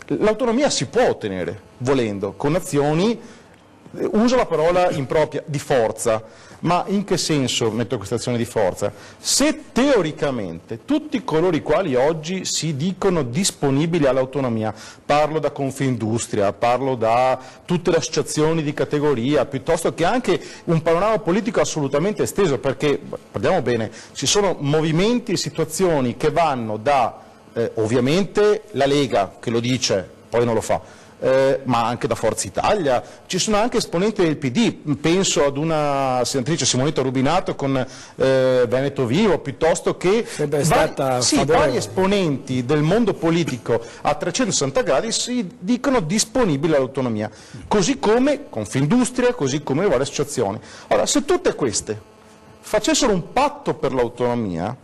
L'autonomia si può ottenere, volendo, con azioni, uso la parola impropria, di forza, ma in che senso metto questa azione di forza? Se teoricamente tutti coloro i quali oggi si dicono disponibili all'autonomia, parlo da Confindustria, parlo da tutte le associazioni di categoria, piuttosto che anche un panorama politico assolutamente esteso, perché, parliamo bene, ci sono movimenti e situazioni che vanno da ovviamente la Lega, che lo dice, poi non lo fa, ma anche da Forza Italia, ci sono anche esponenti del PD, penso ad una senatrice Simonetta Rubinato con Veneto Vivo, piuttosto che vari esponenti del mondo politico a 360 gradi si dicono disponibili all'autonomia, così come Confindustria, così come le varie associazioni. Ora, se tutte queste facessero un patto per l'autonomia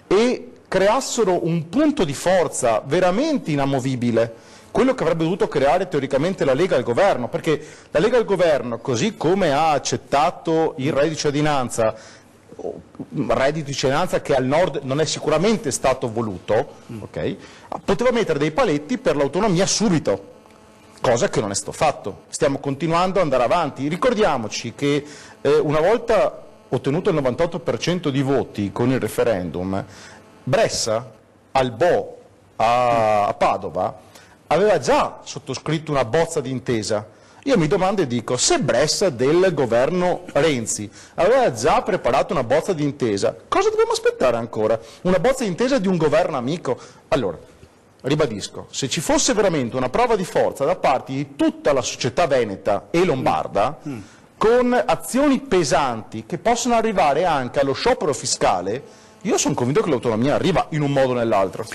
e creassero un punto di forza veramente inamovibile, quello che avrebbe dovuto creare teoricamente la Lega al governo, perché la Lega al governo, così come ha accettato il reddito di cittadinanza che al nord non è sicuramente stato voluto, okay, poteva mettere dei paletti per l'autonomia subito, cosa che non è stato fatto. Stiamo continuando ad andare avanti. Ricordiamoci che una volta ottenuto il 98% di voti con il referendum, Bressa, al Bo, a Padova, aveva già sottoscritto una bozza di intesa. Io mi domando e dico, se Bressa del governo Renzi aveva già preparato una bozza di intesa, cosa dobbiamo aspettare ancora? Una bozza di intesa di un governo amico? Allora, ribadisco, se ci fosse veramente una prova di forza da parte di tutta la società veneta e lombarda, con azioni pesanti che possono arrivare anche allo sciopero fiscale, io sono convinto che l'autonomia arriva in un modo o nell'altro.